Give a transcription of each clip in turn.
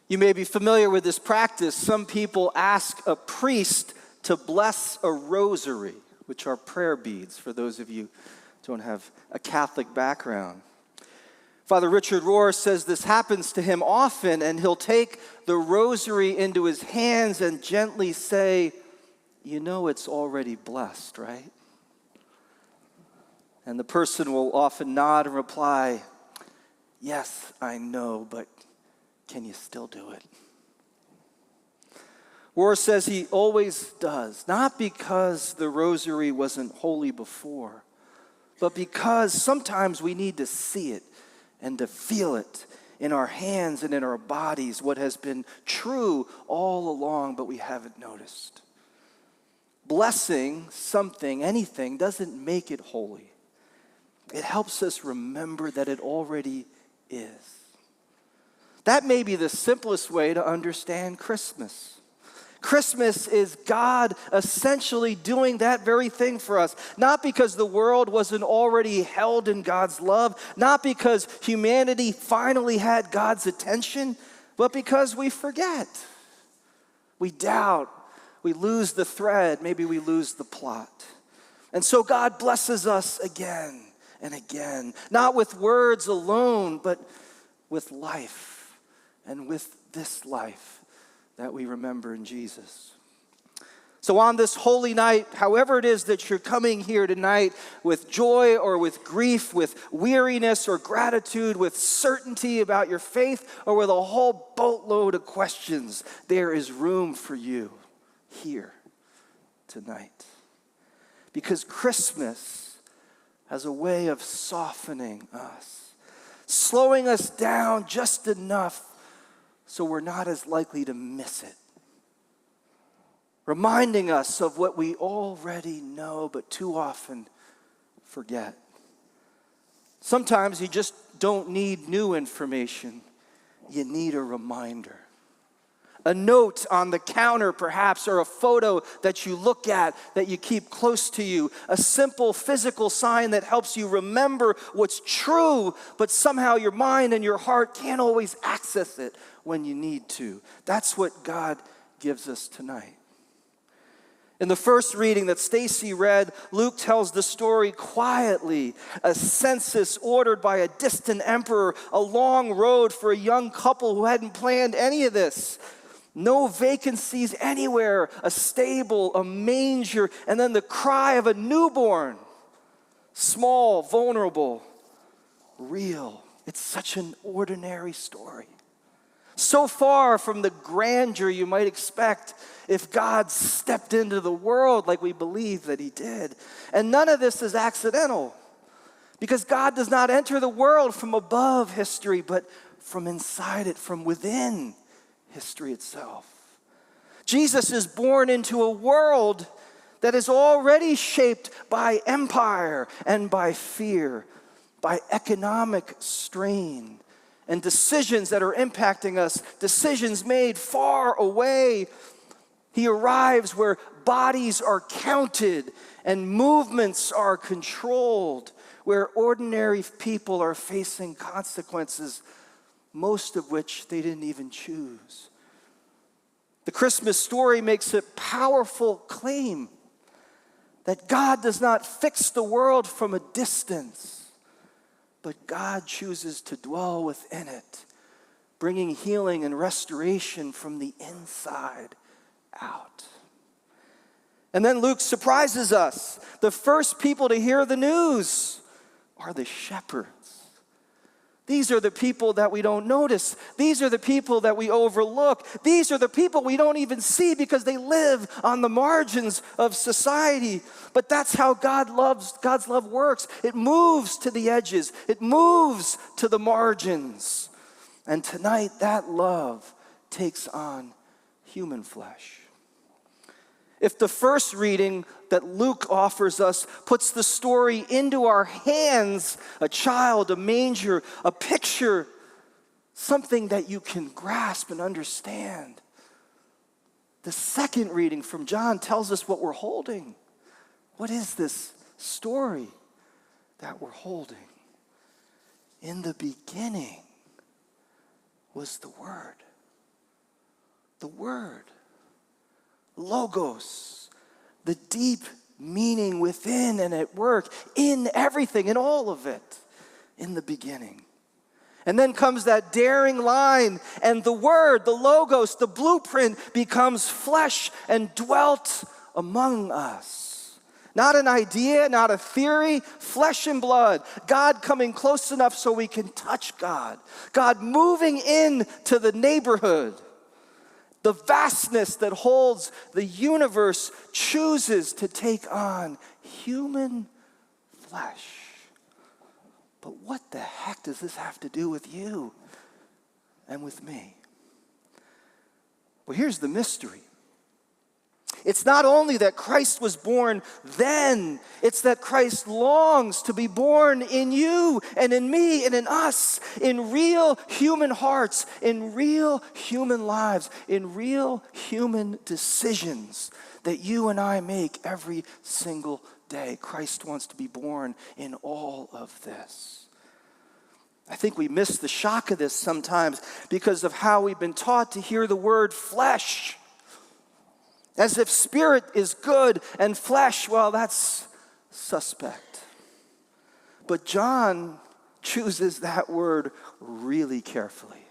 You may be familiar with this practice. Some people ask a priest to bless a rosary, which are prayer beads, for those of you who don't have a Catholic background. Father Richard Rohr says this happens to him often, and he'll take the rosary into his hands and gently say, "You know it's already blessed, right?" And the person will often nod and reply, "Yes, I know, but can you still do it?" Rohr says he always does, not because the rosary wasn't holy before, but because sometimes we need to see it and to feel it in our hands and in our bodies, what has been true all along, but we haven't noticed. Blessing something, anything, doesn't make it holy. It helps us remember that it already is. That may be the simplest way to understand Christmas. Christmas is God essentially doing that very thing for us. Not because the world wasn't already held in God's love, not because humanity finally had God's attention, but because we forget. We doubt, we lose the thread, maybe we lose the plot. And so God blesses us again and again, not with words alone, but with life, and with this life that we remember in Jesus. So on this holy night, however it is that you're coming here tonight, with joy or with grief, with weariness or gratitude, with certainty about your faith, or with a whole boatload of questions, there is room for you here tonight. Because Christmas has a way of softening us, slowing us down just enough so we're not as likely to miss it. Reminding us of what we already know, but too often forget. Sometimes you just don't need new information. You need a reminder. A note on the counter, perhaps, or a photo that you look at that you keep close to you. A simple physical sign that helps you remember what's true, but somehow your mind and your heart can't always access it when you need to. That's what God gives us tonight. In the first reading that Stacy read, Luke tells the story quietly. A census ordered by a distant emperor, a long road for a young couple who hadn't planned any of this. No vacancies anywhere, a stable, a manger, and then the cry of a newborn. Small, vulnerable, real. It's such an ordinary story. So far from the grandeur you might expect if God stepped into the world like we believe that he did. And none of this is accidental, because God does not enter the world from above history, but from inside it, from within history itself. Jesus is born into a world that is already shaped by empire and by fear, by economic strain, and decisions that are impacting us, decisions made far away. He arrives where bodies are counted and movements are controlled, where ordinary people are facing consequences, most of which they didn't even choose. The Christmas story makes a powerful claim that God does not fix the world from a distance, but God chooses to dwell within it, bringing healing and restoration from the inside out. And then Luke surprises us. The first people to hear the news are the shepherds. These are the people that we don't notice. These are the people that we overlook. These are the people we don't even see because they live on the margins of society. But that's how God's love works. It moves to the edges. It moves to the margins. And tonight, that love takes on human flesh. If the first reading that Luke offers us puts the story into our hands, a child, a manger, a picture, something that you can grasp and understand, the second reading from John tells us what we're holding. What is this story that we're holding? In the beginning was the Word. The Word. Logos. The deep meaning within and at work in everything, in all of it, in the beginning. And then comes that daring line, and the Word, the Logos, the blueprint becomes flesh and dwelt among us. Not an idea, not a theory, flesh and blood. God coming close enough so we can touch God. God moving into the neighborhood. The vastness that holds the universe chooses to take on human flesh. But what the heck does this have to do with you and with me? Well, here's the mystery. It's not only that Christ was born then, it's that Christ longs to be born in you and in me and in us, in real human hearts, in real human lives, in real human decisions that you and I make every single day. Christ wants to be born in all of this. I think we miss the shock of this sometimes because of how we've been taught to hear the word flesh. As if spirit is good and flesh, well, that's suspect. But John chooses that word really carefully.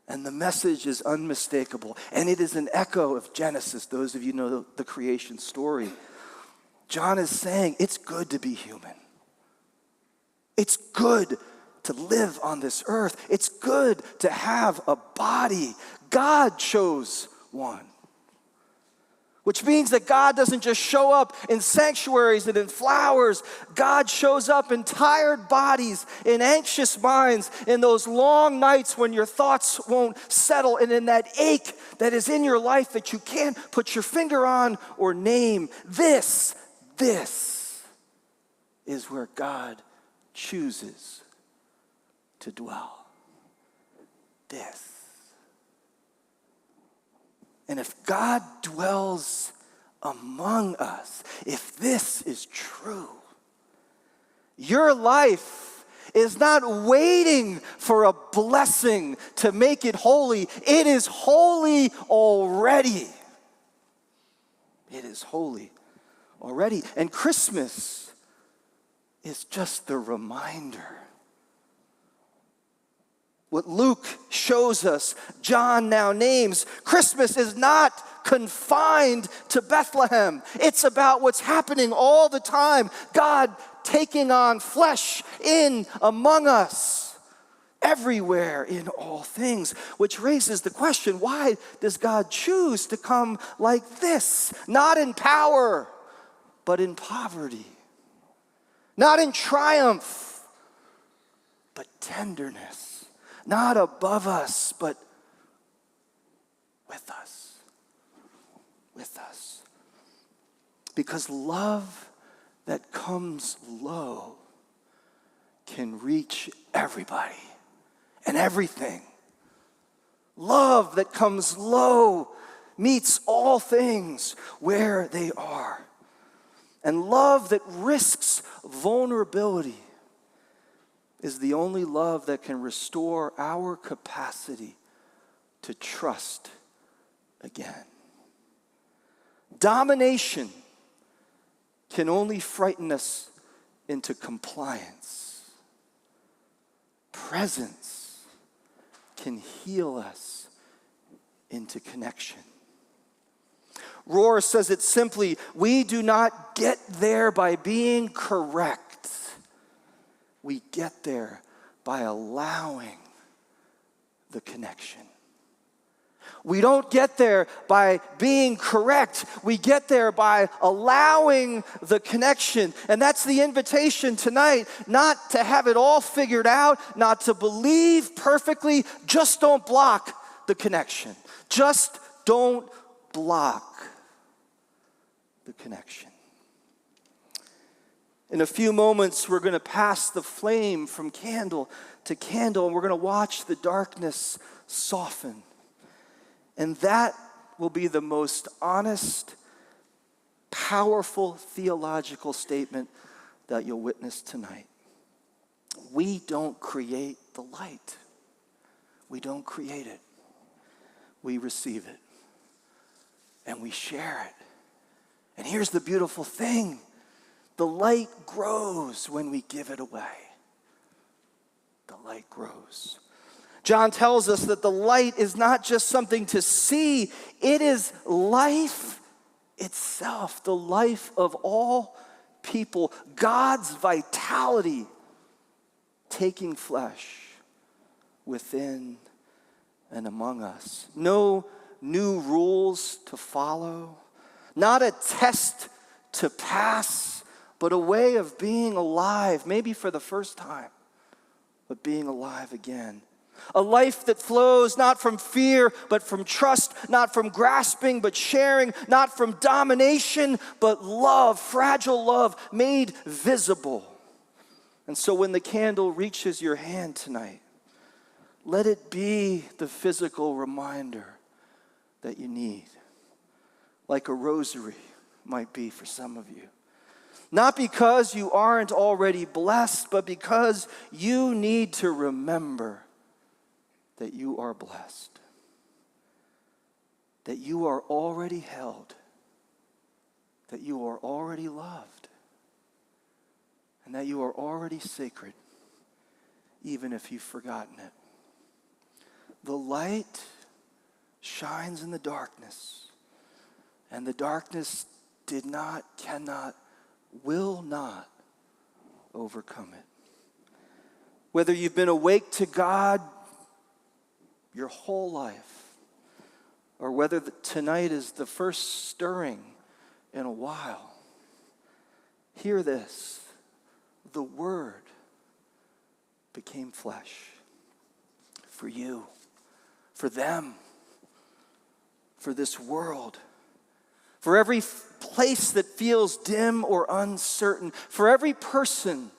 And the message is unmistakable. And it is an echo of Genesis. Those of you know the creation story. John is saying it's good to be human. It's good to live on this earth. It's good to have a body. God chose one. Which means that God doesn't just show up in sanctuaries and in flowers. God shows up in tired bodies, in anxious minds, in those long nights when your thoughts won't settle, and in that ache that is in your life that you can't put your finger on or name. This is where God chooses to dwell. This. And if God dwells among us, if this is true, your life is not waiting for a blessing to make it holy. It is holy already. It is holy already. And Christmas is just the reminder. What Luke shows us, John now names, Christmas is not confined to Bethlehem. It's about what's happening all the time. God taking on flesh in among us, everywhere in all things, which raises the question, why does God choose to come like this? Not in power, but in poverty. Not in triumph, but tenderness. Not above us, but with us. With us. Because love that comes low can reach everybody and everything. Love that comes low meets all things where they are. And love that risks vulnerability is the only love that can restore our capacity to trust again. Domination can only frighten us into compliance. Presence can heal us into connection. Rohr says it simply, we do not get there by being correct. We get there by allowing the connection. We don't get there by being correct. We get there by allowing the connection. And that's the invitation tonight, not to have it all figured out, not to believe perfectly. Just don't block the connection. Just don't block the connection. In a few moments, we're going to pass the flame from candle to candle, and we're going to watch the darkness soften. And that will be the most honest, powerful theological statement that you'll witness tonight. We don't create the light. We don't create it. we receive it and we share it. And here's the beautiful thing. The light grows when we give it away. The light grows. John tells us that the light is not just something to see, it is life itself, the life of all people, God's vitality taking flesh within and among us. No new rules to follow, not a test to pass, but a way of being alive, maybe for the first time, but being alive again. A life that flows not from fear, but from trust, not from grasping, but sharing, not from domination, but love, fragile love made visible. And so when the candle reaches your hand tonight, let it be the physical reminder that you need, like a rosary might be for some of you. Not because you aren't already blessed, but because you need to remember that you are blessed, that you are already held, that you are already loved, and that you are already sacred, even if you've forgotten it. The light shines in the darkness, and the darkness did not, cannot, will not overcome it. Whether you've been awake to God your whole life, or whether tonight is the first stirring in a while, hear this: the Word became flesh for you, for them, for this world, for every place that feels dim or uncertain, for every person,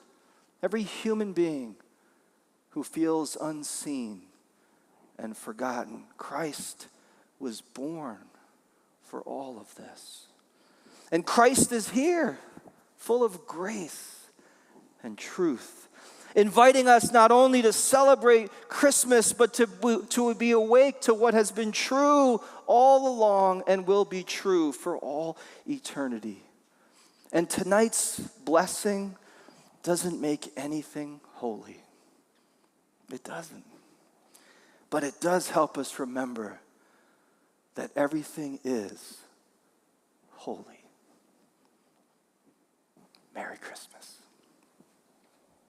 every human being who feels unseen and forgotten. Christ was born for all of this. And Christ is here, full of grace and truth, inviting us not only to celebrate Christmas, but to be awake to what has been true all along and will be true for all eternity. And tonight's blessing doesn't make anything holy. It doesn't. But it does help us remember that everything is holy. Merry Christmas.